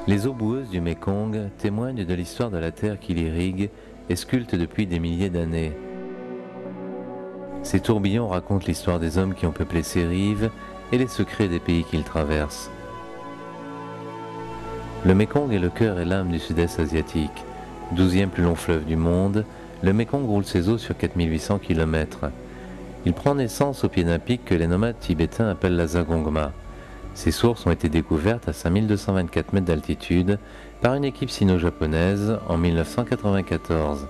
Les eaux boueuses du Mékong témoignent de l'histoire de la terre qui l'irrigue et sculpte depuis des milliers d'années. Ces tourbillons racontent l'histoire des hommes qui ont peuplé ces rives et les secrets des pays qu'ils traversent. Le Mékong est le cœur et l'âme du sud-est asiatique. 12e plus long fleuve du monde, le Mékong roule ses eaux sur 4800 km. Il prend naissance au pied d'un pic que les nomades tibétains appellent la Zagongma. Ces sources ont été découvertes à 5224 mètres d'altitude par une équipe sino-japonaise en 1994.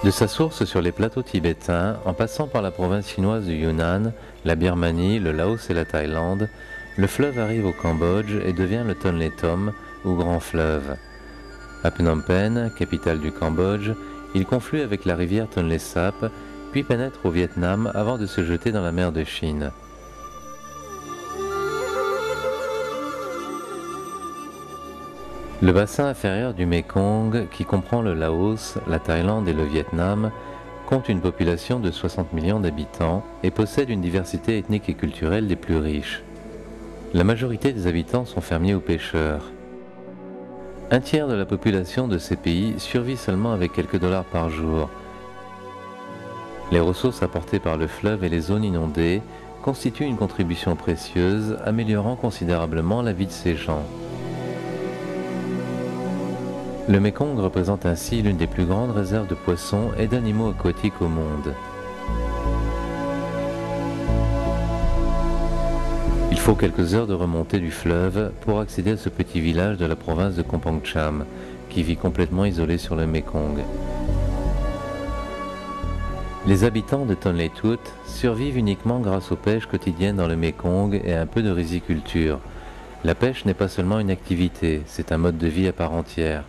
De sa source sur les plateaux tibétains, en passant par la province chinoise du Yunnan, la Birmanie, le Laos et la Thaïlande, le fleuve arrive au Cambodge et devient le Tonlé Tom, ou Grand Fleuve. À Phnom Penh, capitale du Cambodge, il conflue avec la rivière Tonlé Sap, puis pénètre au Vietnam avant de se jeter dans la mer de Chine. Le bassin inférieur du Mékong, qui comprend le Laos, la Thaïlande et le Vietnam, compte une population de 60 millions d'habitants et possède une diversité ethnique et culturelle des plus riches. La majorité des habitants sont fermiers ou pêcheurs. Un tiers de la population de ces pays survit seulement avec quelques dollars par jour. Les ressources apportées par le fleuve et les zones inondées constituent une contribution précieuse, améliorant considérablement la vie de ces gens. Le Mékong représente ainsi l'une des plus grandes réserves de poissons et d'animaux aquatiques au monde. Il faut quelques heures de remontée du fleuve pour accéder à ce petit village de la province de Kompong Cham, qui vit complètement isolé sur le Mékong. Les habitants de Tonlé Tout survivent uniquement grâce aux pêches quotidiennes dans le Mékong et à un peu de riziculture. La pêche n'est pas seulement une activité, c'est un mode de vie à part entière.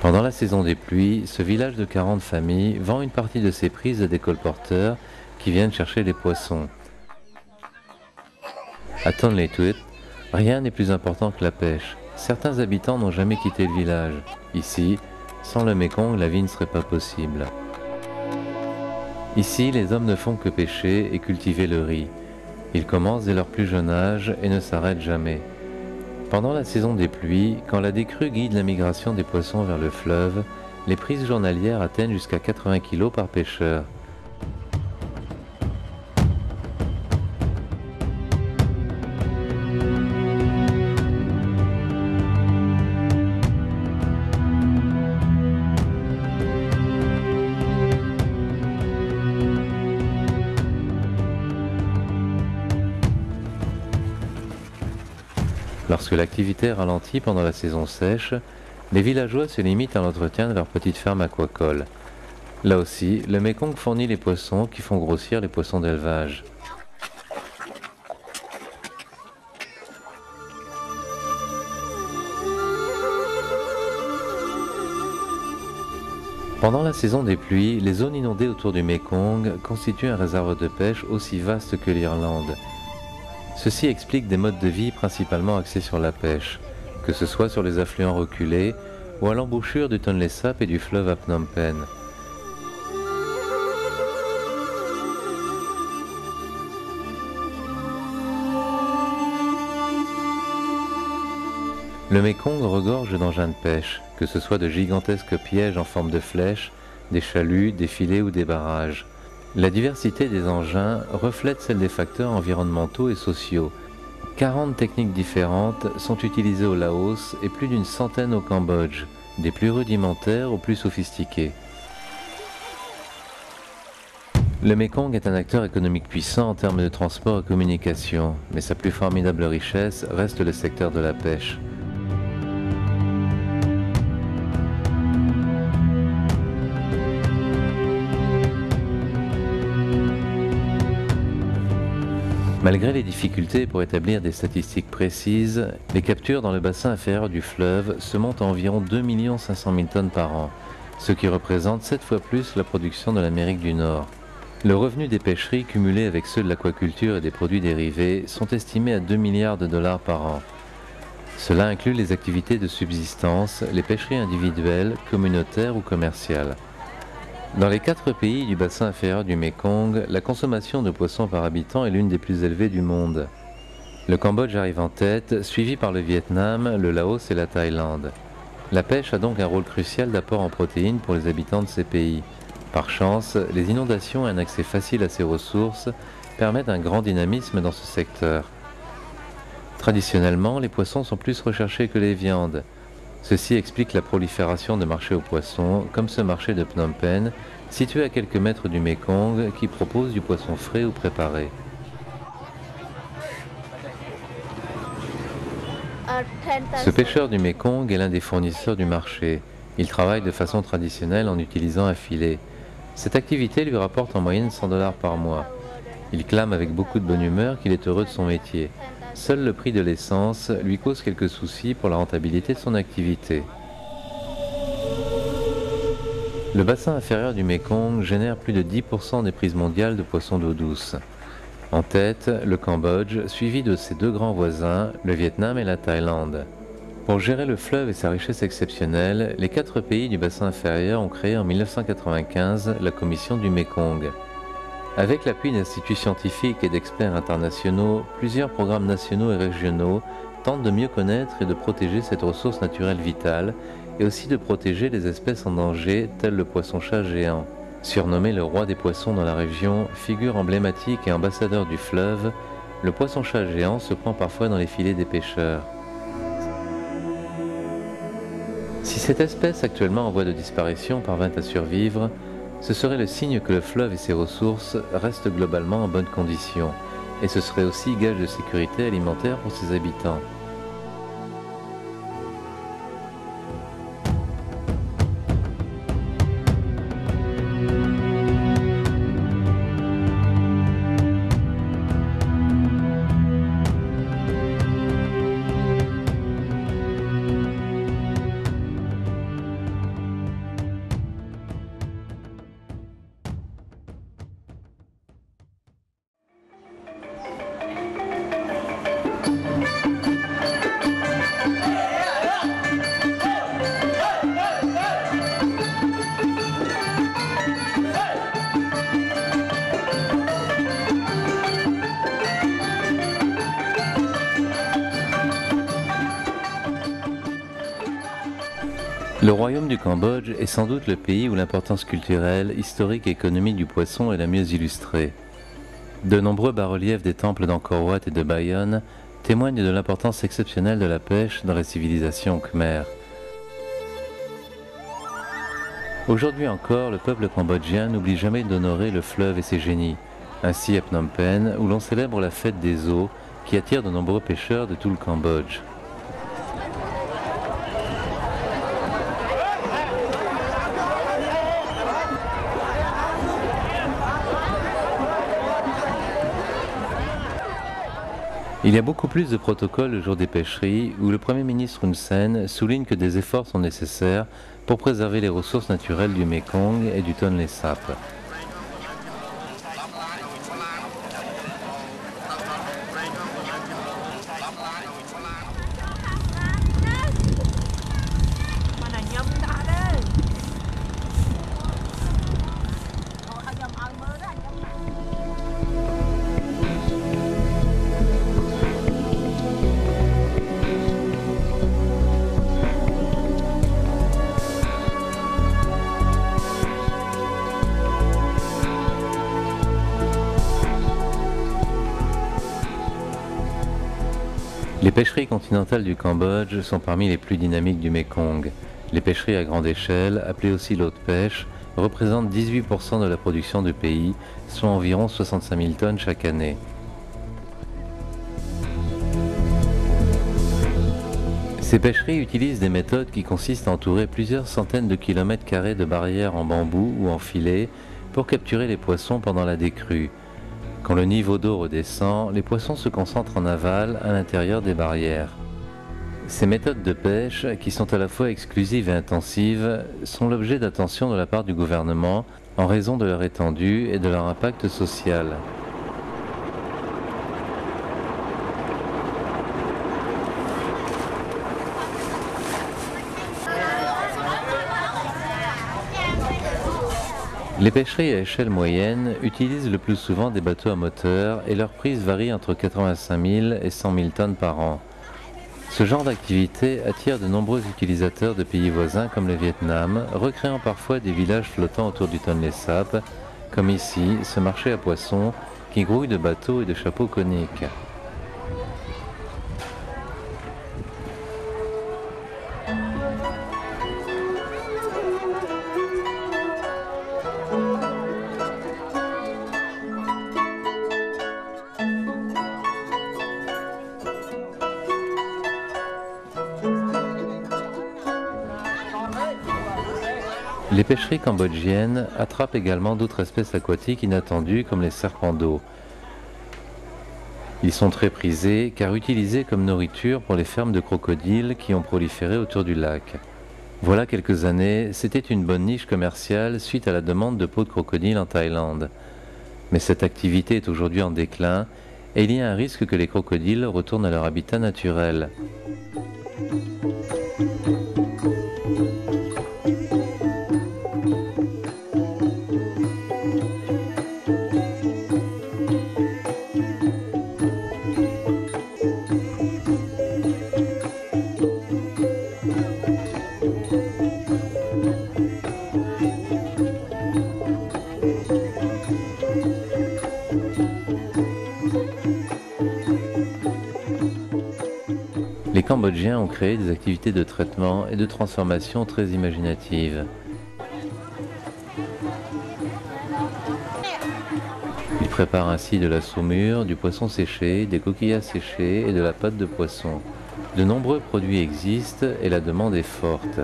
Pendant la saison des pluies, ce village de 40 familles vend une partie de ses prises à des colporteurs qui viennent chercher les poissons. À Tonlé Tout, rien n'est plus important que la pêche. Certains habitants n'ont jamais quitté le village. Ici, sans le Mékong, la vie ne serait pas possible. Ici, les hommes ne font que pêcher et cultiver le riz. Ils commencent dès leur plus jeune âge et ne s'arrêtent jamais. Pendant la saison des pluies, quand la décrue guide la migration des poissons vers le fleuve, les prises journalières atteignent jusqu'à 80 kg par pêcheur. Lorsque l'activité ralentit pendant la saison sèche, les villageois se limitent à l'entretien de leur petite ferme aquacole. Là aussi, le Mékong fournit les poissons qui font grossir les poissons d'élevage. Pendant la saison des pluies, les zones inondées autour du Mékong constituent un réservoir de pêche aussi vaste que l'Irlande. Ceci explique des modes de vie principalement axés sur la pêche, que ce soit sur les affluents reculés ou à l'embouchure du Tonlé Sap et du fleuve à Phnom Penh. Le Mékong regorge d'engins de pêche, que ce soit de gigantesques pièges en forme de flèches, des chaluts, des filets ou des barrages. La diversité des engins reflète celle des facteurs environnementaux et sociaux. 40 techniques différentes sont utilisées au Laos et plus d'une centaine au Cambodge, des plus rudimentaires aux plus sophistiquées. Le Mékong est un acteur économique puissant en termes de transport et communication, mais sa plus formidable richesse reste le secteur de la pêche. Malgré les difficultés pour établir des statistiques précises, les captures dans le bassin inférieur du fleuve se montent à environ 2 500 000 tonnes par an, ce qui représente 7 fois plus la production de l'Amérique du Nord. Le revenu des pêcheries cumulé avec ceux de l'aquaculture et des produits dérivés sont estimés à 2 milliards de dollars par an. Cela inclut les activités de subsistance, les pêcheries individuelles, communautaires ou commerciales. Dans les 4 pays du bassin inférieur du Mékong, la consommation de poissons par habitant est l'une des plus élevées du monde. Le Cambodge arrive en tête, suivi par le Vietnam, le Laos et la Thaïlande. La pêche a donc un rôle crucial d'apport en protéines pour les habitants de ces pays. Par chance, les inondations et un accès facile à ces ressources permettent un grand dynamisme dans ce secteur. Traditionnellement, les poissons sont plus recherchés que les viandes. Ceci explique la prolifération de marchés aux poissons, comme ce marché de Phnom Penh, situé à quelques mètres du Mékong, qui propose du poisson frais ou préparé. Ce pêcheur du Mékong est l'un des fournisseurs du marché. Il travaille de façon traditionnelle en utilisant un filet. Cette activité lui rapporte en moyenne 100 $ par mois. Il clame avec beaucoup de bonne humeur qu'il est heureux de son métier. Seul le prix de l'essence lui cause quelques soucis pour la rentabilité de son activité. Le bassin inférieur du Mékong génère plus de 10% des prises mondiales de poissons d'eau douce. En tête, le Cambodge, suivi de ses 2 grands voisins, le Vietnam et la Thaïlande. Pour gérer le fleuve et sa richesse exceptionnelle, les 4 pays du bassin inférieur ont créé en 1995 la Commission du Mékong. Avec l'appui d'instituts scientifiques et d'experts internationaux, plusieurs programmes nationaux et régionaux tentent de mieux connaître et de protéger cette ressource naturelle vitale, et aussi de protéger les espèces en danger, telles le poisson-chat géant. Surnommé le roi des poissons dans la région, figure emblématique et ambassadeur du fleuve, le poisson-chat géant se prend parfois dans les filets des pêcheurs. Si cette espèce actuellement en voie de disparition parvint à survivre, ce serait le signe que le fleuve et ses ressources restent globalement en bonnes conditions, et ce serait aussi gage de sécurité alimentaire pour ses habitants. Le royaume du Cambodge est sans doute le pays où l'importance culturelle, historique et économique du poisson est la mieux illustrée. De nombreux bas-reliefs des temples d'Angkor Wat et de Bayonne témoignent de l'importance exceptionnelle de la pêche dans la civilisation khmère. Aujourd'hui encore, le peuple cambodgien n'oublie jamais d'honorer le fleuve et ses génies. Ainsi à Phnom Penh, où l'on célèbre la fête des eaux, qui attire de nombreux pêcheurs de tout le Cambodge. Il y a beaucoup plus de protocoles le jour des pêcheries, où le Premier ministre Hun Sen souligne que des efforts sont nécessaires pour préserver les ressources naturelles du Mékong et du Tonlé Sap. Les pêcheries continentales du Cambodge sont parmi les plus dynamiques du Mékong. Les pêcheries à grande échelle, appelées aussi l'eau de pêche, représentent 18% de la production du pays, soit environ 65 000 tonnes chaque année. Ces pêcheries utilisent des méthodes qui consistent à entourer plusieurs centaines de kilomètres carrés de barrières en bambou ou en filet pour capturer les poissons pendant la décrue. Quand le niveau d'eau redescend, les poissons se concentrent en aval à l'intérieur des barrières. Ces méthodes de pêche, qui sont à la fois exclusives et intensives, sont l'objet d'attention de la part du gouvernement en raison de leur étendue et de leur impact social. Les pêcheries à échelle moyenne utilisent le plus souvent des bateaux à moteur et leur prise varie entre 85 000 et 100 000 tonnes par an. Ce genre d'activité attire de nombreux utilisateurs de pays voisins comme le Vietnam, recréant parfois des villages flottants autour du Tonlé Sap, comme ici, ce marché à poissons qui grouille de bateaux et de chapeaux coniques. Les pêcheries cambodgiennes attrapent également d'autres espèces aquatiques inattendues comme les serpents d'eau. Ils sont très prisés car utilisés comme nourriture pour les fermes de crocodiles qui ont proliféré autour du lac. Voilà quelques années, c'était une bonne niche commerciale suite à la demande de peaux de crocodile en Thaïlande. Mais cette activité est aujourd'hui en déclin et il y a un risque que les crocodiles retournent à leur habitat naturel. Les Cambodgiens ont créé des activités de traitement et de transformation très imaginatives. Ils préparent ainsi de la saumure, du poisson séché, des coquillas séchées et de la pâte de poisson. De nombreux produits existent et la demande est forte.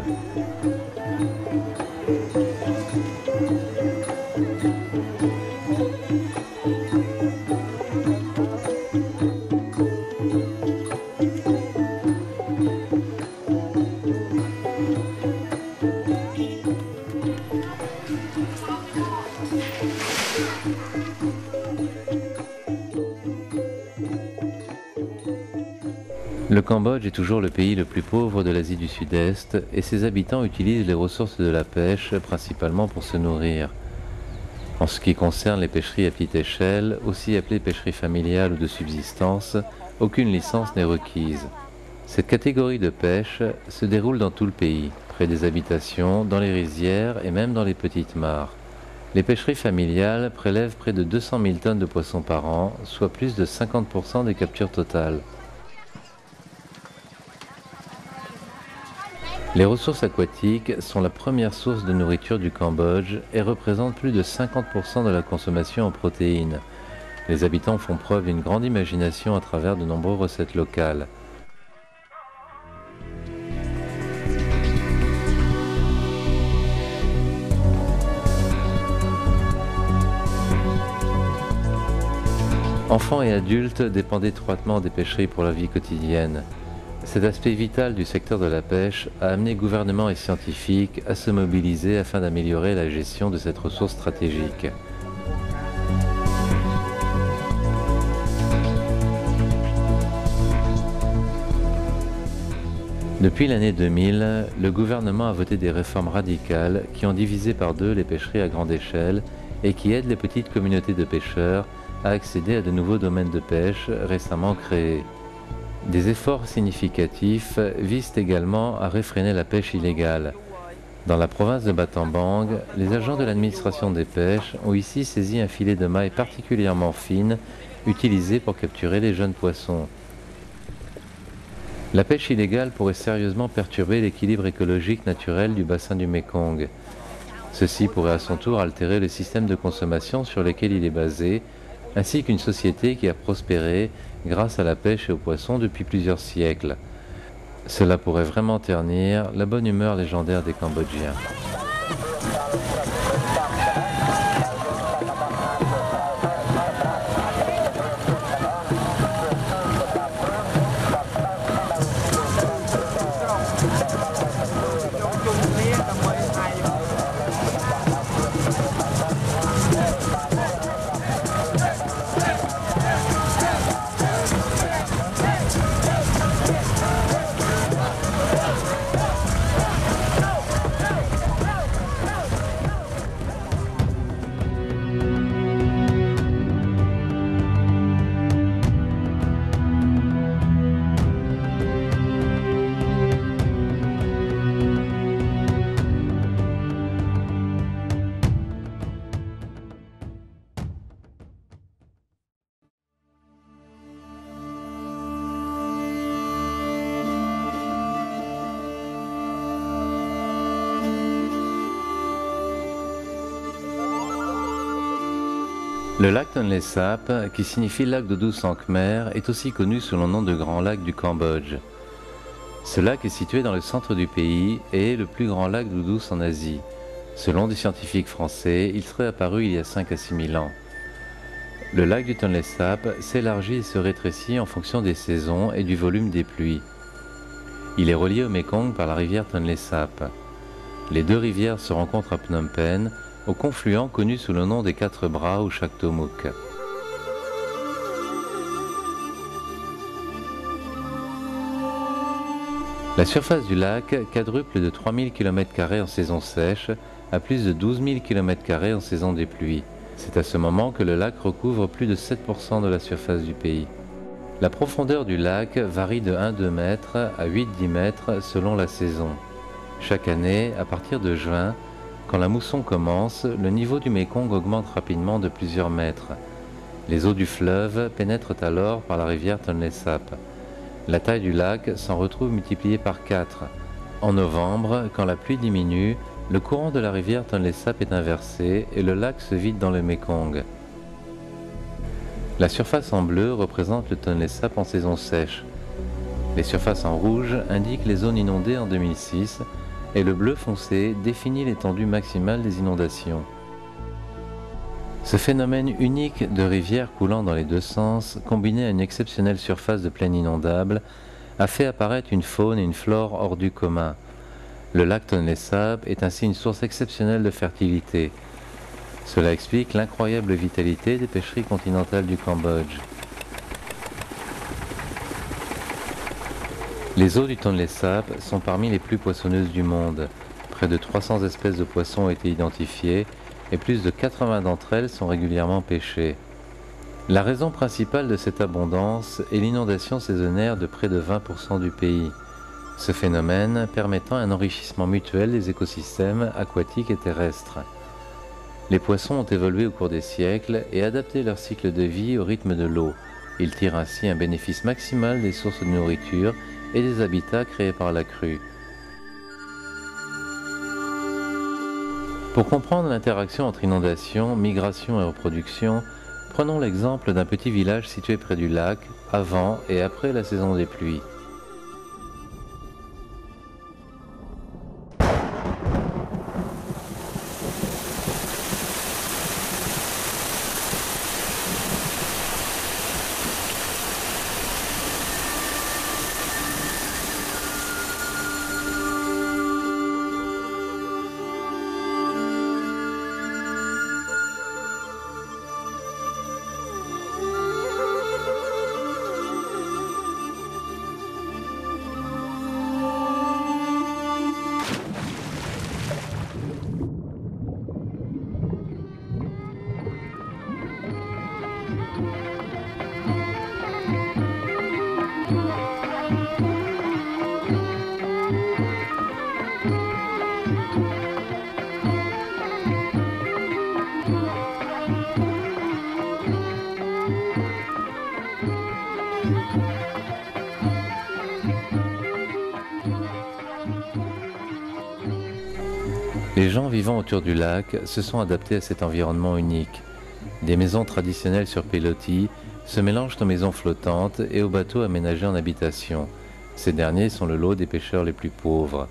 Le Cambodge est toujours le pays le plus pauvre de l'Asie du Sud-Est et ses habitants utilisent les ressources de la pêche principalement pour se nourrir. En ce qui concerne les pêcheries à petite échelle, aussi appelées pêcheries familiales ou de subsistance, aucune licence n'est requise. Cette catégorie de pêche se déroule dans tout le pays, près des habitations, dans les rizières et même dans les petites mares. Les pêcheries familiales prélèvent près de 200 000 tonnes de poissons par an, soit plus de 50% des captures totales. Les ressources aquatiques sont la première source de nourriture du Cambodge et représentent plus de 50% de la consommation en protéines. Les habitants font preuve d'une grande imagination à travers de nombreuses recettes locales. Enfants et adultes dépendent étroitement des pêcheries pour leur vie quotidienne. Cet aspect vital du secteur de la pêche a amené gouvernements et scientifiques à se mobiliser afin d'améliorer la gestion de cette ressource stratégique. Depuis l'année 2000, le gouvernement a voté des réformes radicales qui ont divisé par deux les pêcheries à grande échelle et qui aident les petites communautés de pêcheurs à accéder à de nouveaux domaines de pêche récemment créés. Des efforts significatifs visent également à réfréner la pêche illégale. Dans la province de Battambang, les agents de l'administration des pêches ont ici saisi un filet de maille particulièrement fine utilisé pour capturer les jeunes poissons. La pêche illégale pourrait sérieusement perturber l'équilibre écologique naturel du bassin du Mékong. Ceci pourrait à son tour altérer le système de consommation sur lequel il est basé, ainsi qu'une société qui a prospéré grâce à la pêche et aux poissons depuis plusieurs siècles. Cela pourrait vraiment ternir la bonne humeur légendaire des Cambodgiens. Le lac Tonlé Sap, qui signifie lac d'eau douce en khmer, est aussi connu sous le nom de Grand Lac du Cambodge. Ce lac est situé dans le centre du pays et est le plus grand lac d'eau douce en Asie. Selon des scientifiques français, il serait apparu il y a 5 à 6 000 ans. Le lac du Tonlé Sap s'élargit et se rétrécit en fonction des saisons et du volume des pluies. Il est relié au Mékong par la rivière Tonlé Sap. Les deux rivières se rencontrent à Phnom Penh, au confluent connu sous le nom des Quatre Bras ou Chaktomuk. La surface du lac quadruple de 3000 km² en saison sèche à plus de 12 000 km² en saison des pluies. C'est à ce moment que le lac recouvre plus de 7% de la surface du pays. La profondeur du lac varie de 1-2 mètres à 8-10 mètres selon la saison. Chaque année, à partir de juin, quand la mousson commence, le niveau du Mékong augmente rapidement de plusieurs mètres. Les eaux du fleuve pénètrent alors par la rivière Tonlé Sap. La taille du lac s'en retrouve multipliée par 4. En novembre, quand la pluie diminue, le courant de la rivière Tonlé Sap est inversé et le lac se vide dans le Mékong. La surface en bleu représente le Tonlé Sap en saison sèche. Les surfaces en rouge indiquent les zones inondées en 2006 et le bleu foncé définit l'étendue maximale des inondations. Ce phénomène unique de rivières coulant dans les deux sens, combiné à une exceptionnelle surface de plaine inondable, a fait apparaître une faune et une flore hors du commun. Le lac Tonlé Sap est ainsi une source exceptionnelle de fertilité. Cela explique l'incroyable vitalité des pêcheries continentales du Cambodge. Les eaux du Tonlé Sap sont parmi les plus poissonneuses du monde. Près de 300 espèces de poissons ont été identifiées et plus de 80 d'entre elles sont régulièrement pêchées. La raison principale de cette abondance est l'inondation saisonnière de près de 20% du pays. Ce phénomène permettant un enrichissement mutuel des écosystèmes aquatiques et terrestres. Les poissons ont évolué au cours des siècles et adapté leur cycle de vie au rythme de l'eau. Ils tirent ainsi un bénéfice maximal des sources de nourriture et des habitats créés par la crue. Pour comprendre l'interaction entre inondation, migration et reproduction, prenons l'exemple d'un petit village situé près du lac, avant et après la saison des pluies. Les gens vivant autour du lac se sont adaptés à cet environnement unique. Des maisons traditionnelles sur pilotis se mélangent aux maisons flottantes et aux bateaux aménagés en habitation. Ces derniers sont le lot des pêcheurs les plus pauvres.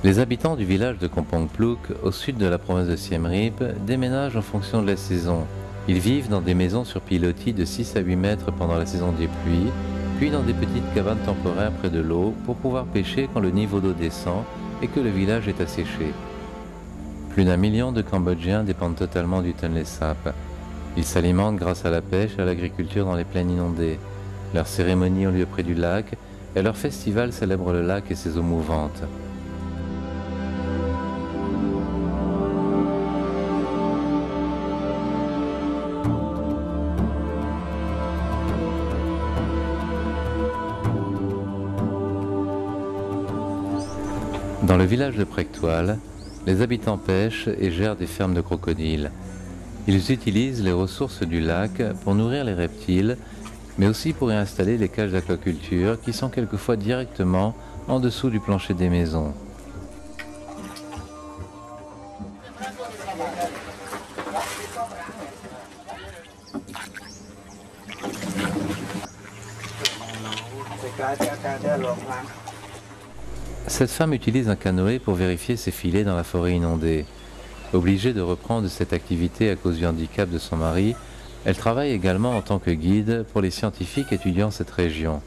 Les habitants du village de Kompong Pluk, au sud de la province de Siem Reap, déménagent en fonction de la saison. Ils vivent dans des maisons sur pilotis de 6 à 8 mètres pendant la saison des pluies, puis dans des petites cabanes temporaires près de l'eau pour pouvoir pêcher quand le niveau d'eau descend et que le village est asséché. Plus d'1 million de Cambodgiens dépendent totalement du Tonlé Sap. Ils s'alimentent grâce à la pêche et à l'agriculture dans les plaines inondées. Leurs cérémonies ont lieu près du lac et leurs festivals célèbrent le lac et ses eaux mouvantes. Dans le village de Prektual, les habitants pêchent et gèrent des fermes de crocodiles. Ils utilisent les ressources du lac pour nourrir les reptiles, mais aussi pour y installer les cages d'aquaculture qui sont quelquefois directement en dessous du plancher des maisons. Cette femme utilise un canoë pour vérifier ses filets dans la forêt inondée. Obligée de reprendre cette activité à cause du handicap de son mari, elle travaille également en tant que guide pour les scientifiques étudiant cette région.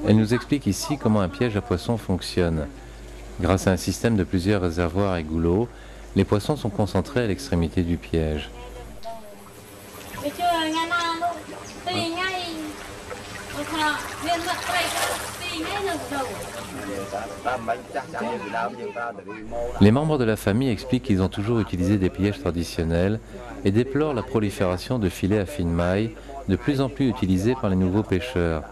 Elle nous explique ici comment un piège à poissons fonctionne. Grâce à un système de plusieurs réservoirs et goulots, les poissons sont concentrés à l'extrémité du piège. Les membres de la famille expliquent qu'ils ont toujours utilisé des pièges traditionnels et déplorent la prolifération de filets à fine maille, de plus en plus utilisés par les nouveaux pêcheurs.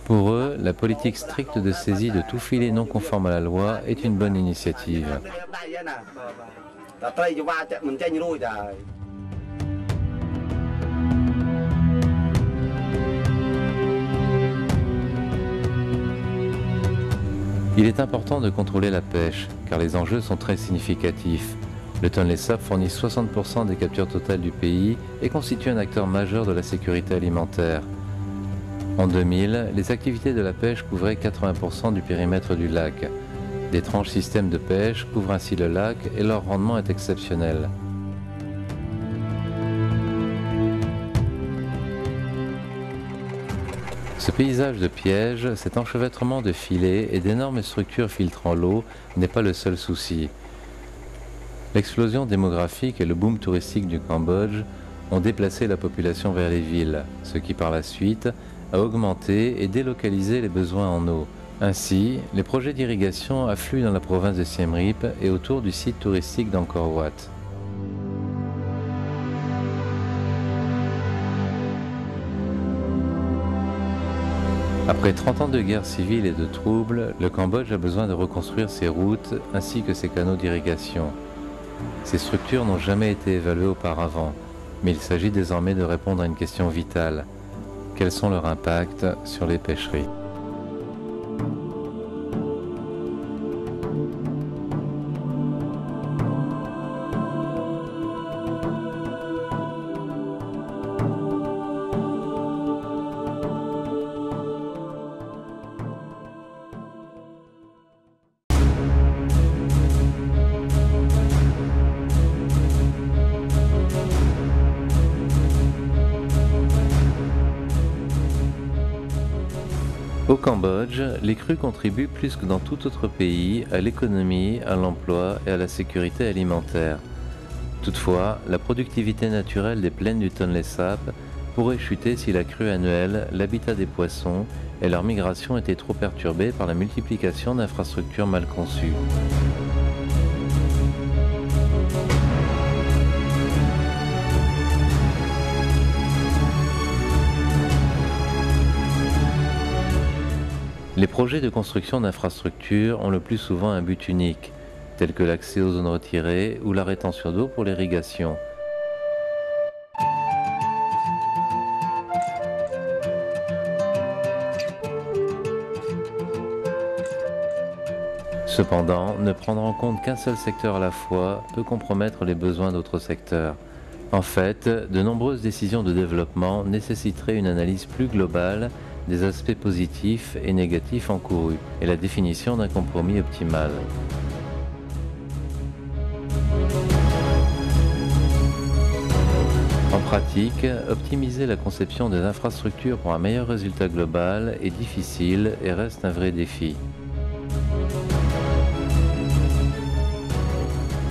Pour eux, la politique stricte de saisie de tout filet non conforme à la loi est une bonne initiative. Il est important de contrôler la pêche, car les enjeux sont très significatifs. Le Tonlé Sap fournit 60% des captures totales du pays et constitue un acteur majeur de la sécurité alimentaire. En 2000, les activités de la pêche couvraient 80% du périmètre du lac. D'étranges systèmes de pêche couvrent ainsi le lac et leur rendement est exceptionnel. Ce paysage de pièges, cet enchevêtrement de filets et d'énormes structures filtrant l'eau n'est pas le seul souci. L'explosion démographique et le boom touristique du Cambodge ont déplacé la population vers les villes, ce qui par la suite a augmenté et délocalisé les besoins en eau. Ainsi, les projets d'irrigation affluent dans la province de Siem Reap et autour du site touristique d'Angkor Wat. Après 30 ans de guerre civile et de troubles, le Cambodge a besoin de reconstruire ses routes ainsi que ses canaux d'irrigation. Ces structures n'ont jamais été évaluées auparavant, mais il s'agit désormais de répondre à une question vitale. Quels sont leurs impacts sur les pêcheries ? Au Cambodge, les crues contribuent plus que dans tout autre pays à l'économie, à l'emploi et à la sécurité alimentaire. Toutefois, la productivité naturelle des plaines du Tonlé Sap pourrait chuter si la crue annuelle, l'habitat des poissons et leur migration étaient trop perturbés par la multiplication d'infrastructures mal conçues. Les projets de construction d'infrastructures ont le plus souvent un but unique, tel que l'accès aux zones retirées ou la rétention d'eau pour l'irrigation. Cependant, ne prendre en compte qu'un seul secteur à la fois peut compromettre les besoins d'autres secteurs. En fait, de nombreuses décisions de développement nécessiteraient une analyse plus globale des aspects positifs et négatifs encourus et la définition d'un compromis optimal. En pratique, optimiser la conception des infrastructures pour un meilleur résultat global est difficile et reste un vrai défi.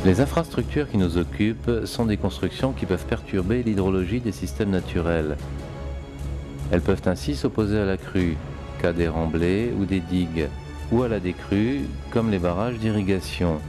Les infrastructures qui nous occupent sont des constructions qui peuvent perturber l'hydrologie des systèmes naturels. Elles peuvent ainsi s'opposer à la crue, cas des remblais ou des digues, ou à la décrue, comme les barrages d'irrigation.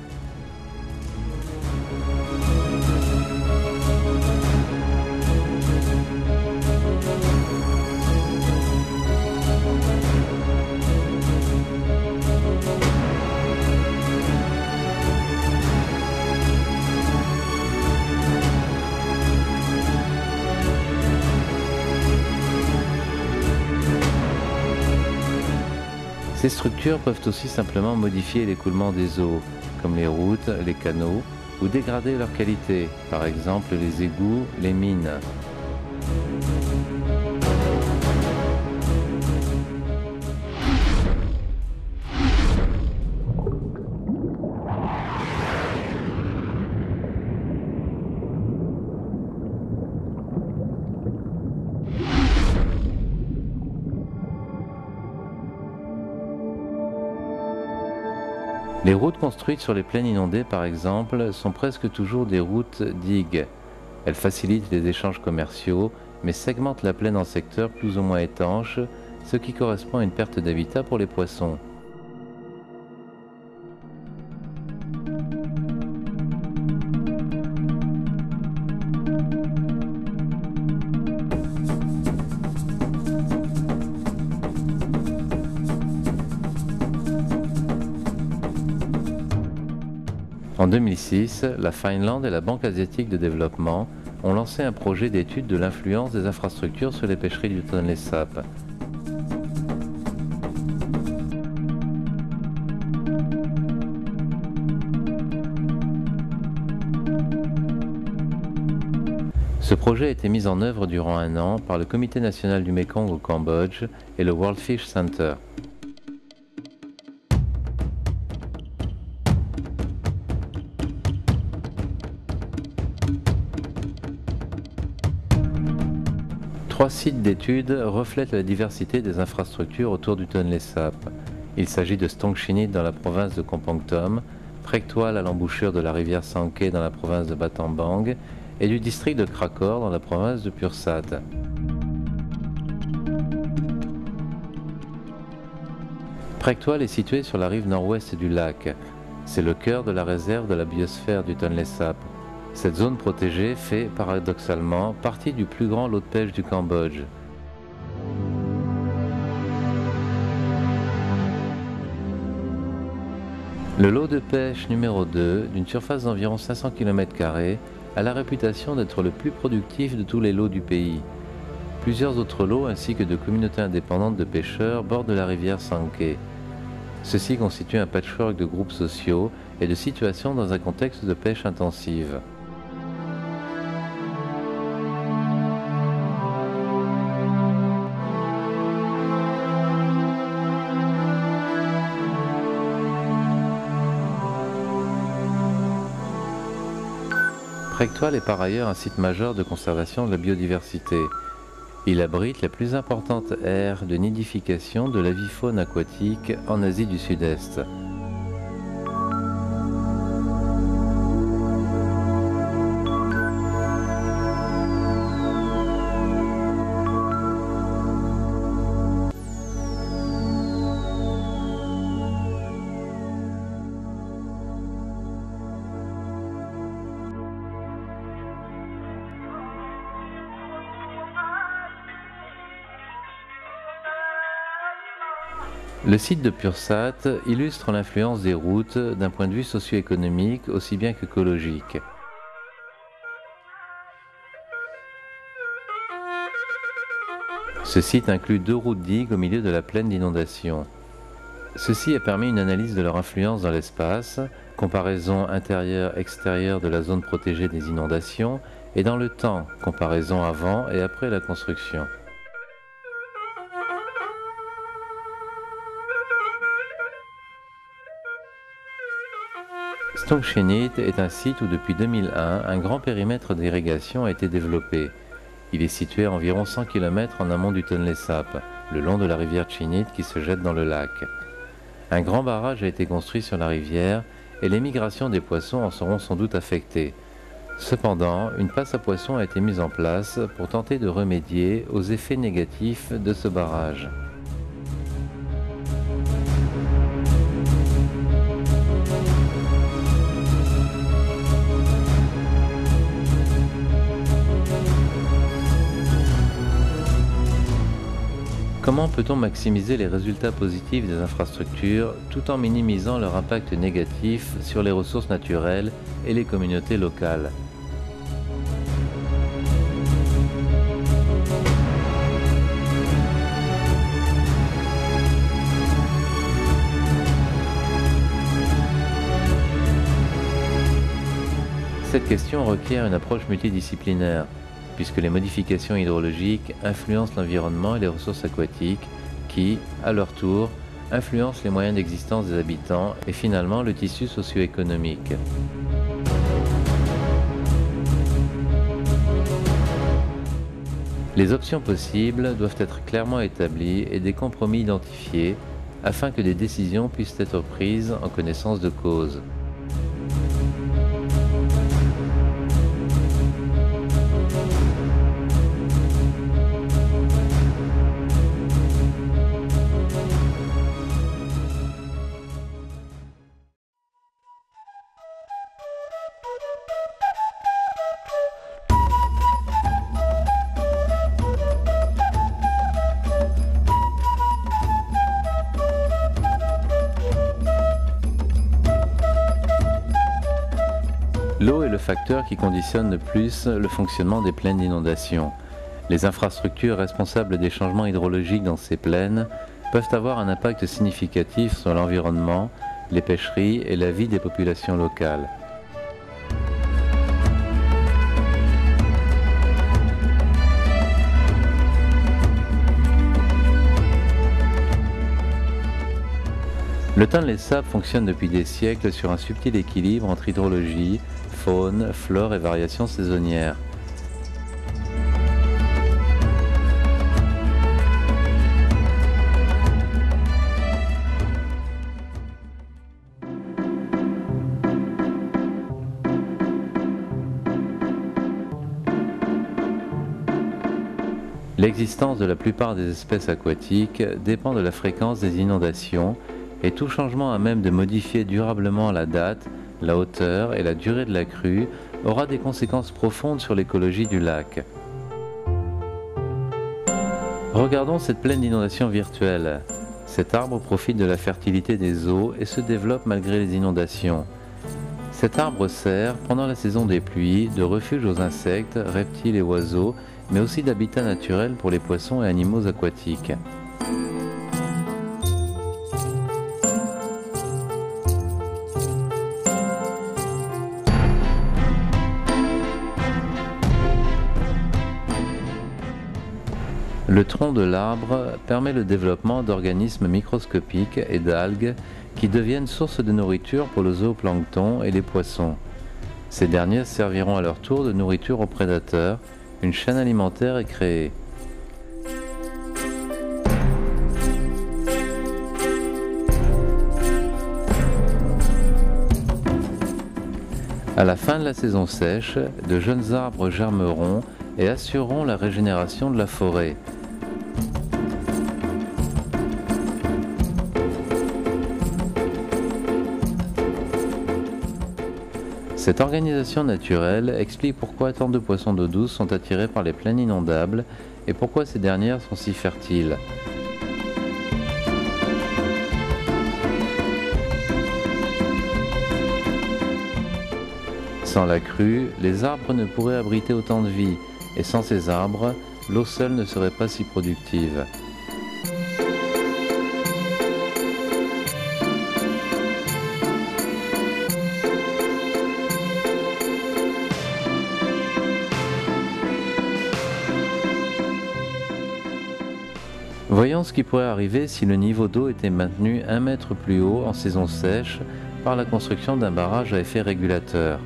Ces structures peuvent aussi simplement modifier l'écoulement des eaux, comme les routes, les canaux, ou dégrader leur qualité, par exemple les égouts, les mines. Les routes construites sur les plaines inondées, par exemple, sont presque toujours des routes digues. Elles facilitent les échanges commerciaux, mais segmentent la plaine en secteurs plus ou moins étanches, ce qui correspond à une perte d'habitat pour les poissons. En 2006, la Finlande et la Banque asiatique de développement ont lancé un projet d'étude de l'influence des infrastructures sur les pêcheries du Tonlé Sap. Ce projet a été mis en œuvre durant un an par le Comité national du Mékong au Cambodge et le World Fish Center. Trois sites d'études reflètent la diversité des infrastructures autour du Tonlé Sap. Il s'agit de Stongchinit dans la province de Kompongtom, Prektoal à l'embouchure de la rivière Sangke dans la province de Battambang et du district de Krakor dans la province de Pursat. Prektoal est situé sur la rive nord-ouest du lac. C'est le cœur de la réserve de la biosphère du Tonlé Sap. Cette zone protégée fait, paradoxalement, partie du plus grand lot de pêche du Cambodge. Le lot de pêche numéro 2, d'une surface d'environ 500 km², a la réputation d'être le plus productif de tous les lots du pays. Plusieurs autres lots ainsi que de communautés indépendantes de pêcheurs bordent la rivière Sangke. Ceci constitue un patchwork de groupes sociaux et de situations dans un contexte de pêche intensive. Prektoal est par ailleurs un site majeur de conservation de la biodiversité. Il abrite la plus importante aire de nidification de la vie faune aquatique en Asie du Sud-Est. Le site de Pursat illustre l'influence des routes d'un point de vue socio-économique aussi bien qu'écologique. Ce site inclut 2 routes digues au milieu de la plaine d'inondation. Ceci a permis une analyse de leur influence dans l'espace, comparaison intérieure-extérieure de la zone protégée des inondations, et dans le temps, comparaison avant et après la construction. Stongchinit est un site où depuis 2001, un grand périmètre d'irrigation a été développé. Il est situé à environ 100 km en amont du Tonlé Sap, le long de la rivière Chinit qui se jette dans le lac. Un grand barrage a été construit sur la rivière et les migrations des poissons en seront sans doute affectées. Cependant, une passe à poissons a été mise en place pour tenter de remédier aux effets négatifs de ce barrage. Comment peut-on maximiser les résultats positifs des infrastructures tout en minimisant leur impact négatif sur les ressources naturelles et les communautés locales ? Cette question requiert une approche multidisciplinaire, puisque les modifications hydrologiques influencent l'environnement et les ressources aquatiques, qui, à leur tour, influencent les moyens d'existence des habitants et finalement le tissu socio-économique. Les options possibles doivent être clairement établies et des compromis identifiés afin que des décisions puissent être prises en connaissance de cause. L'eau est le facteur qui conditionne le plus le fonctionnement des plaines d'inondation. Les infrastructures responsables des changements hydrologiques dans ces plaines peuvent avoir un impact significatif sur l'environnement, les pêcheries et la vie des populations locales. Le Tonlé-Sap fonctionne depuis des siècles sur un subtil équilibre entre hydrologie, faune, flore et variations saisonnières. L'existence de la plupart des espèces aquatiques dépend de la fréquence des inondations et tout changement à même de modifier durablement la date, la hauteur et la durée de la crue aura des conséquences profondes sur l'écologie du lac. Regardons cette plaine d'inondation virtuelle. Cet arbre profite de la fertilité des eaux et se développe malgré les inondations. Cet arbre sert, pendant la saison des pluies, de refuge aux insectes, reptiles et oiseaux, mais aussi d'habitat naturel pour les poissons et animaux aquatiques. Le tronc de l'arbre permet le développement d'organismes microscopiques et d'algues qui deviennent source de nourriture pour le zooplancton et les poissons. Ces derniers serviront à leur tour de nourriture aux prédateurs. Une chaîne alimentaire est créée. À la fin de la saison sèche, de jeunes arbres germeront et assureront la régénération de la forêt. Cette organisation naturelle explique pourquoi tant de poissons d'eau douce sont attirés par les plaines inondables et pourquoi ces dernières sont si fertiles. Sans la crue, les arbres ne pourraient abriter autant de vie, et sans ces arbres, l'eau seule ne serait pas si productive. Voyons ce qui pourrait arriver si le niveau d'eau était maintenu 1 mètre plus haut en saison sèche par la construction d'un barrage à effet régulateur.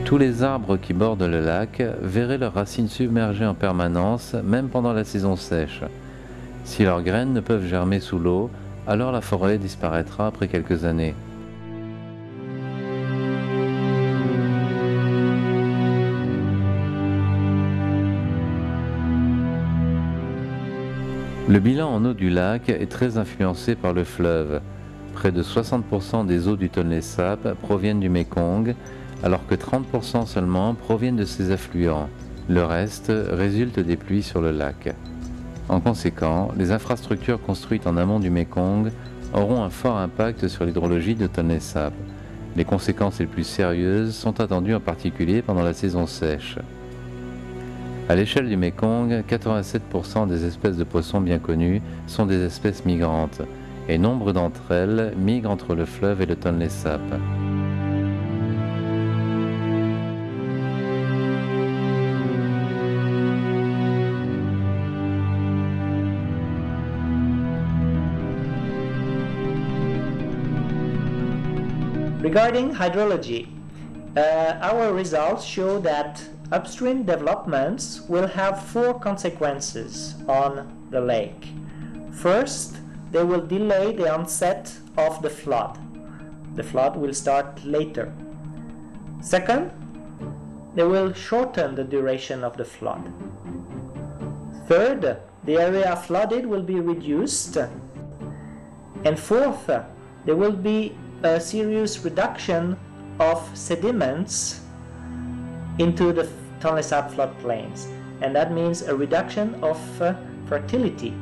Tous les arbres qui bordent le lac verraient leurs racines submergées en permanence, même pendant la saison sèche. Si leurs graines ne peuvent germer sous l'eau, alors la forêt disparaîtra après quelques années. Le bilan en eau du lac est très influencé par le fleuve. Près de 60% des eaux du Tonlé-Sap proviennent du Mékong, alors que 30% seulement proviennent de ses affluents. Le reste résulte des pluies sur le lac. En conséquent, les infrastructures construites en amont du Mékong auront un fort impact sur l'hydrologie de Tonlé-Sap. Les conséquences les plus sérieuses sont attendues en particulier pendant la saison sèche. À l'échelle du Mékong, 87% des espèces de poissons bien connues sont des espèces migrantes, et nombre d'entre elles migrent entre le fleuve et le Tonlé Sap. Regarding hydrology, our results show that upstream developments will have 4 consequences on the lake. First, they will delay the onset of the flood. The flood will start later. Second, they will shorten the duration of the flood. Third, the area flooded will be reduced. And fourth, there will be a serious reduction of sediments into the Tonlé Sap floodplains, and that means a reduction of fertility.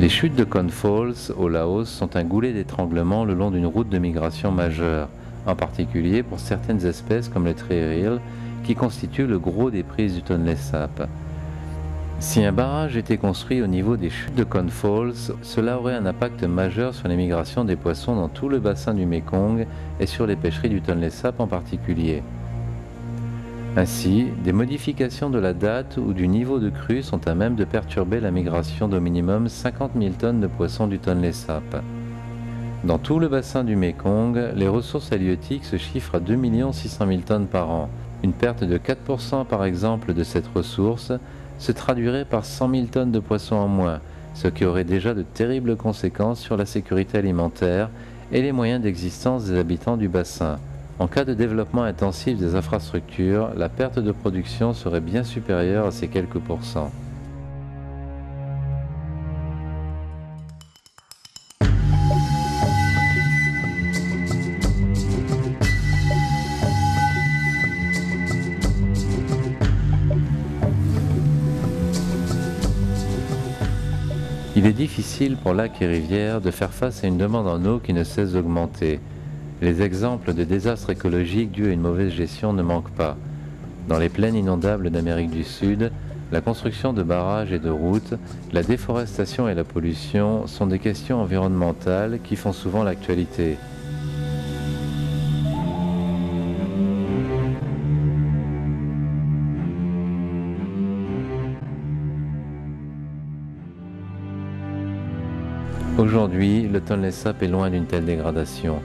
Les chutes de Khon Falls au Laos sont un goulet d'étranglement le long d'une route de migration majeure, en particulier pour certaines espèces comme le triril, qui constituent le gros des prises du Tonlé Sap. Si un barrage était construit au niveau des chutes de Khon Falls, cela aurait un impact majeur sur les migrations des poissons dans tout le bassin du Mékong et sur les pêcheries du Tonlé Sap en particulier. Ainsi, des modifications de la date ou du niveau de crue sont à même de perturber la migration d'au minimum 50 000 tonnes de poissons du Tonlé Sap. Dans tout le bassin du Mékong, les ressources halieutiques se chiffrent à 2 600 000 tonnes par an. Une perte de 4% par exemple de cette ressource se traduirait par 100 000 tonnes de poissons en moins, ce qui aurait déjà de terribles conséquences sur la sécurité alimentaire et les moyens d'existence des habitants du bassin. En cas de développement intensif des infrastructures, la perte de production serait bien supérieure à ces quelques pourcents. Il est difficile pour lacs et rivières de faire face à une demande en eau qui ne cesse d'augmenter. Les exemples de désastres écologiques dus à une mauvaise gestion ne manquent pas. Dans les plaines inondables d'Amérique du Sud, la construction de barrages et de routes, la déforestation et la pollution sont des questions environnementales qui font souvent l'actualité. Aujourd'hui, le Tonlé Sap est loin d'une telle dégradation,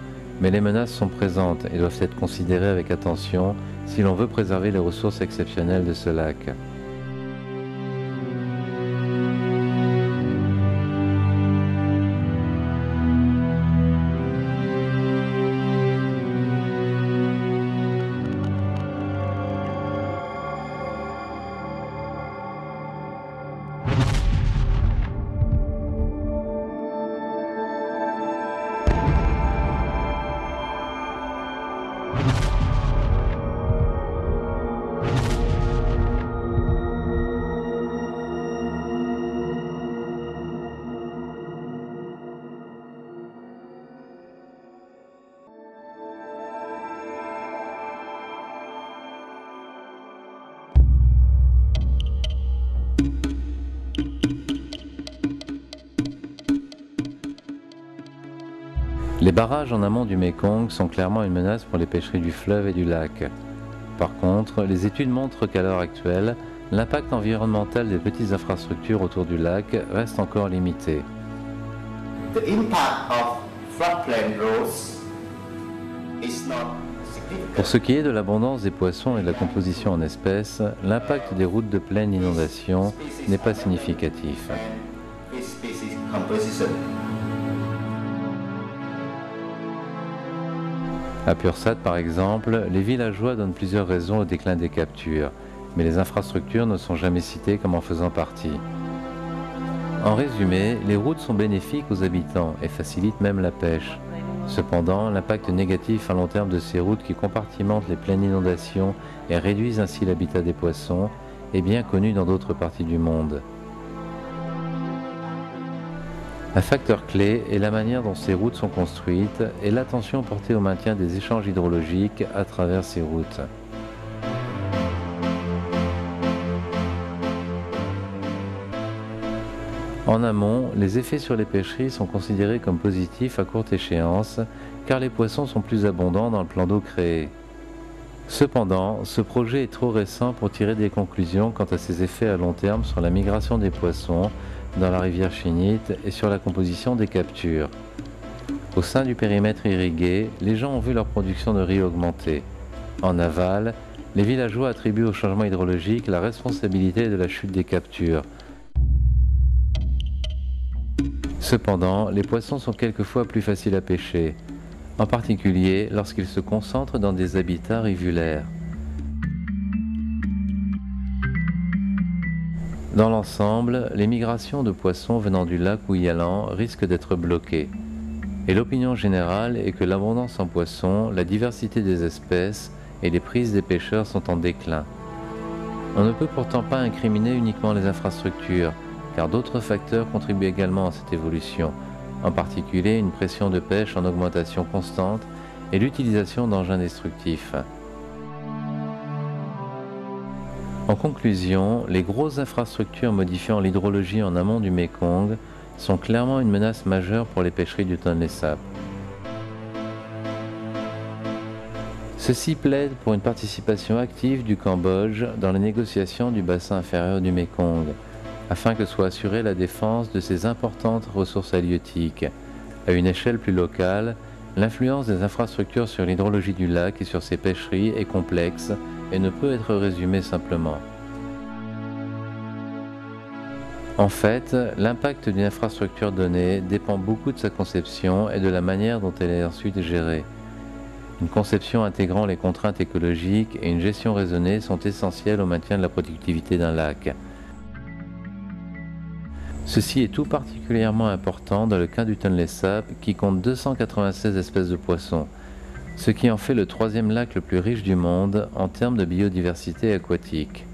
mais les menaces sont présentes et doivent être considérées avec attention si l'on veut préserver les ressources exceptionnelles de ce lac. Les barrages en amont du Mékong sont clairement une menace pour les pêcheries du fleuve et du lac. Par contre, les études montrent qu'à l'heure actuelle, l'impact environnemental des petites infrastructures autour du lac reste encore limité. The impact of floodplain roads is not significant. Pour ce qui est de l'abondance des poissons et de la composition en espèces, l'impact des routes de plaine d'inondation n'est pas significatif. Fish species composition. À Pursat, par exemple, les villageois donnent plusieurs raisons au déclin des captures, mais les infrastructures ne sont jamais citées comme en faisant partie. En résumé, les routes sont bénéfiques aux habitants et facilitent même la pêche. Cependant, l'impact négatif à long terme de ces routes qui compartimentent les plaines d'inondation et réduisent ainsi l'habitat des poissons est bien connu dans d'autres parties du monde. Un facteur clé est la manière dont ces routes sont construites et l'attention portée au maintien des échanges hydrologiques à travers ces routes. En amont, les effets sur les pêcheries sont considérés comme positifs à courte échéance, car les poissons sont plus abondants dans le plan d'eau créé. Cependant, ce projet est trop récent pour tirer des conclusions quant à ses effets à long terme sur la migration des poissons dans la rivière Chinite et sur la composition des captures. Au sein du périmètre irrigué, les gens ont vu leur production de riz augmenter. En aval, les villageois attribuent au changement hydrologique la responsabilité de la chute des captures. Cependant, les poissons sont quelquefois plus faciles à pêcher, en particulier lorsqu'ils se concentrent dans des habitats rivulaires. Dans l'ensemble, les migrations de poissons venant du lac Ouyalan risquent d'être bloquées. Et l'opinion générale est que l'abondance en poissons, la diversité des espèces et les prises des pêcheurs sont en déclin. On ne peut pourtant pas incriminer uniquement les infrastructures, car d'autres facteurs contribuent également à cette évolution, en particulier une pression de pêche en augmentation constante et l'utilisation d'engins destructifs. En conclusion, les grosses infrastructures modifiant l'hydrologie en amont du Mékong sont clairement une menace majeure pour les pêcheries du Tonlé Sap. Ceci plaide pour une participation active du Cambodge dans les négociations du bassin inférieur du Mékong, afin que soit assurée la défense de ces importantes ressources halieutiques. À une échelle plus locale, l'influence des infrastructures sur l'hydrologie du lac et sur ses pêcheries est complexe et ne peut être résumée simplement. En fait, l'impact d'une infrastructure donnée dépend beaucoup de sa conception et de la manière dont elle est ensuite gérée. Une conception intégrant les contraintes écologiques et une gestion raisonnée sont essentielles au maintien de la productivité d'un lac. Ceci est tout particulièrement important dans le cas du Tonlé Sap qui compte 296 espèces de poissons, ce qui en fait le troisième lac le plus riche du monde en termes de biodiversité aquatique.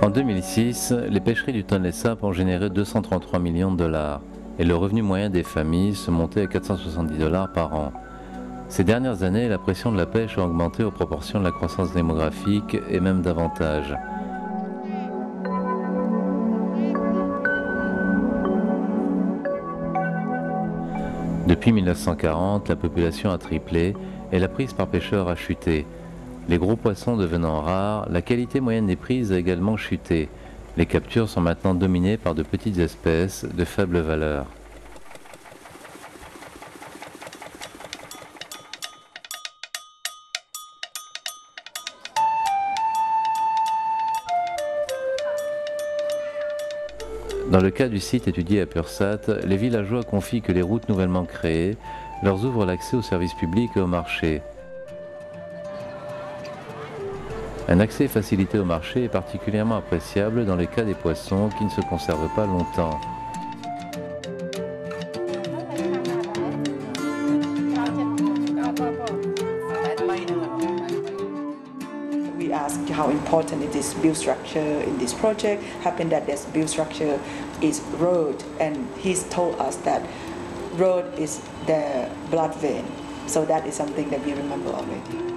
En 2006, les pêcheries du Tonlé Sap ont généré 233 millions de dollars et le revenu moyen des familles se montait à 470 $ par an. Ces dernières années, la pression de la pêche a augmenté aux proportions de la croissance démographique et même davantage. Depuis 1940, la population a triplé et la prise par pêcheur a chuté. Les gros poissons devenant rares, la qualité moyenne des prises a également chuté. Les captures sont maintenant dominées par de petites espèces de faible valeur. Dans le cas du site étudié à Pursat, les villageois confient que les routes nouvellement créées leur ouvrent l'accès aux services publics et au marché. Un accès facilité au marché est particulièrement appréciable dans le cas des poissons qui ne se conservent pas longtemps. We asked how important it is build structure in this project. Happened that this build structure is road, and he's told us that road is the blood vein. So that is something that we remember already.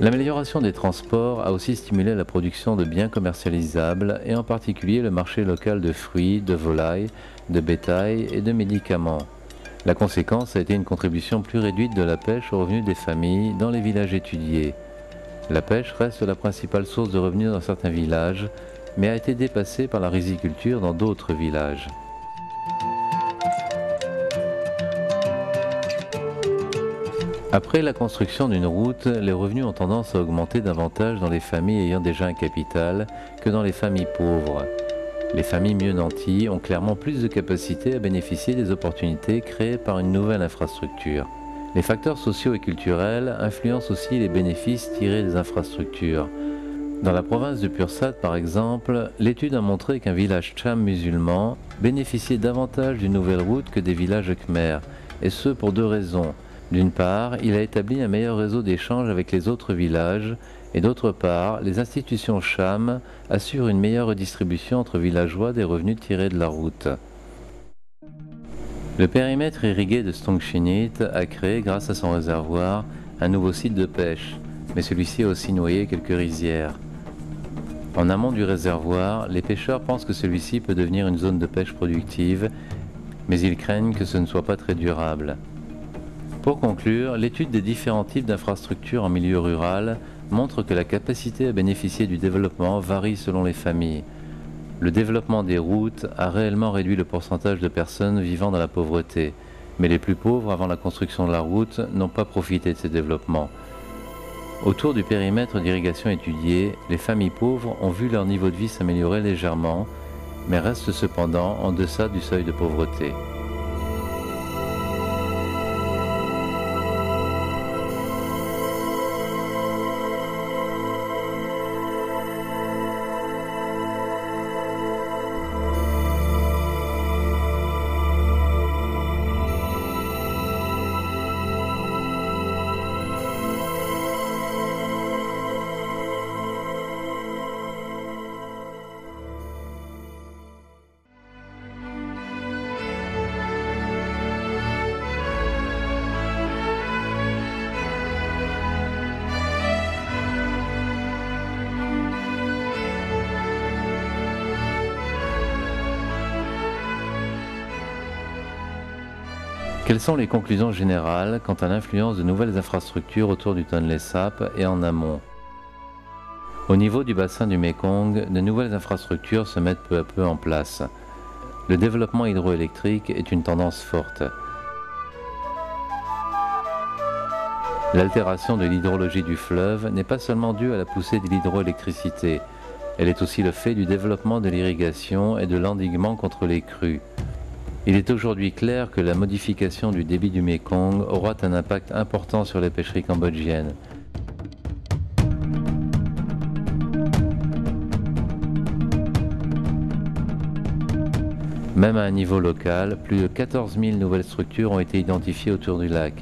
L'amélioration des transports a aussi stimulé la production de biens commercialisables et en particulier le marché local de fruits, de volailles, de bétail et de médicaments. La conséquence a été une contribution plus réduite de la pêche aux revenus des familles dans les villages étudiés. La pêche reste la principale source de revenus dans certains villages, mais a été dépassée par la riziculture dans d'autres villages. Après la construction d'une route, les revenus ont tendance à augmenter davantage dans les familles ayant déjà un capital que dans les familles pauvres. Les familles mieux nanties ont clairement plus de capacité à bénéficier des opportunités créées par une nouvelle infrastructure. Les facteurs sociaux et culturels influencent aussi les bénéfices tirés des infrastructures. Dans la province de Pursat, par exemple, l'étude a montré qu'un village Cham musulman bénéficiait davantage d'une nouvelle route que des villages khmers, et ce pour deux raisons. D'une part, il a établi un meilleur réseau d'échanges avec les autres villages, et d'autre part, les institutions Cham assurent une meilleure redistribution entre villageois des revenus tirés de la route. Le périmètre irrigué de Stongchinit a créé, grâce à son réservoir, un nouveau site de pêche, mais celui-ci a aussi noyé quelques rizières. En amont du réservoir, les pêcheurs pensent que celui-ci peut devenir une zone de pêche productive, mais ils craignent que ce ne soit pas très durable. Pour conclure, l'étude des différents types d'infrastructures en milieu rural montre que la capacité à bénéficier du développement varie selon les familles. Le développement des routes a réellement réduit le pourcentage de personnes vivant dans la pauvreté, mais les plus pauvres avant la construction de la route n'ont pas profité de ces développements. Autour du périmètre d'irrigation étudié, les familles pauvres ont vu leur niveau de vie s'améliorer légèrement, mais restent cependant en deçà du seuil de pauvreté. Quelles sont les conclusions générales quant à l'influence de nouvelles infrastructures autour du Tonlé Sap et en amont? Au niveau du bassin du Mékong, de nouvelles infrastructures se mettent peu à peu en place. Le développement hydroélectrique est une tendance forte. L'altération de l'hydrologie du fleuve n'est pas seulement due à la poussée de l'hydroélectricité, elle est aussi le fait du développement de l'irrigation et de l'endiguement contre les crues. Il est aujourd'hui clair que la modification du débit du Mékong aura un impact important sur les pêcheries cambodgiennes. Même à un niveau local, plus de 14 000 nouvelles structures ont été identifiées autour du lac.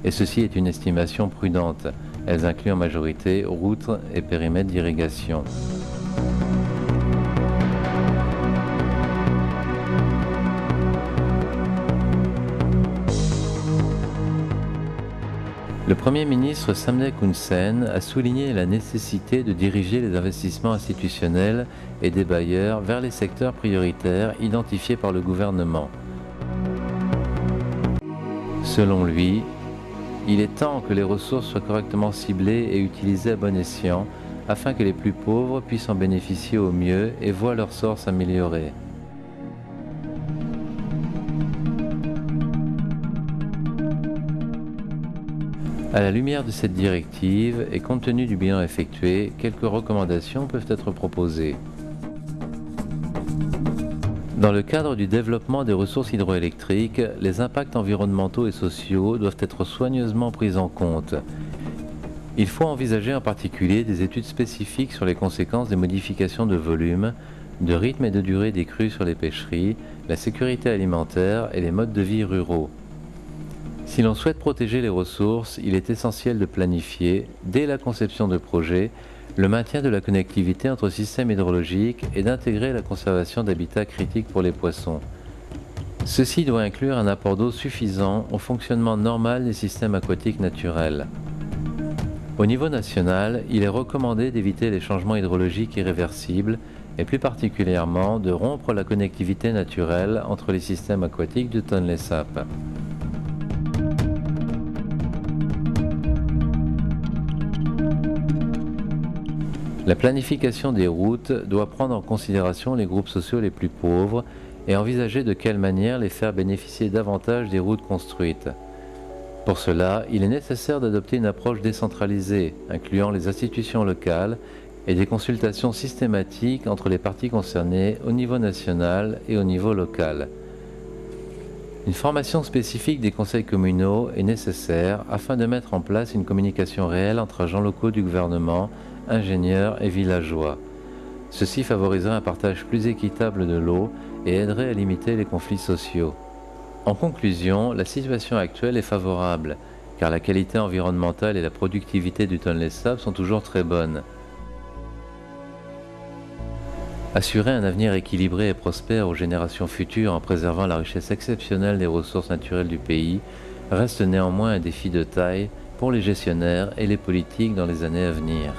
Et ceci est une estimation prudente. Elles incluent en majorité routes et périmètres d'irrigation. Le Premier ministre Samdech Hun Sen a souligné la nécessité de diriger les investissements institutionnels et des bailleurs vers les secteurs prioritaires identifiés par le gouvernement. Selon lui, il est temps que les ressources soient correctement ciblées et utilisées à bon escient afin que les plus pauvres puissent en bénéficier au mieux et voient leur sort s'améliorer. À la lumière de cette directive et compte tenu du bilan effectué, quelques recommandations peuvent être proposées. Dans le cadre du développement des ressources hydroélectriques, les impacts environnementaux et sociaux doivent être soigneusement pris en compte. Il faut envisager en particulier des études spécifiques sur les conséquences des modifications de volume, de rythme et de durée des crues sur les pêcheries, la sécurité alimentaire et les modes de vie ruraux. Si l'on souhaite protéger les ressources, il est essentiel de planifier, dès la conception de projets, le maintien de la connectivité entre systèmes hydrologiques et d'intégrer la conservation d'habitats critiques pour les poissons. Ceci doit inclure un apport d'eau suffisant au fonctionnement normal des systèmes aquatiques naturels. Au niveau national, il est recommandé d'éviter les changements hydrologiques irréversibles et plus particulièrement de rompre la connectivité naturelle entre les systèmes aquatiques du Tonlé Sap. La planification des routes doit prendre en considération les groupes sociaux les plus pauvres et envisager de quelle manière les faire bénéficier davantage des routes construites. Pour cela, il est nécessaire d'adopter une approche décentralisée, incluant les institutions locales et des consultations systématiques entre les parties concernées au niveau national et au niveau local. Une formation spécifique des conseils communaux est nécessaire afin de mettre en place une communication réelle entre agents locaux du gouvernement, ingénieurs et villageois. Ceci favoriserait un partage plus équitable de l'eau et aiderait à limiter les conflits sociaux. En conclusion, la situation actuelle est favorable, car la qualité environnementale et la productivité du Tonlé Sap sont toujours très bonnes. Assurer un avenir équilibré et prospère aux générations futures en préservant la richesse exceptionnelle des ressources naturelles du pays reste néanmoins un défi de taille pour les gestionnaires et les politiques dans les années à venir.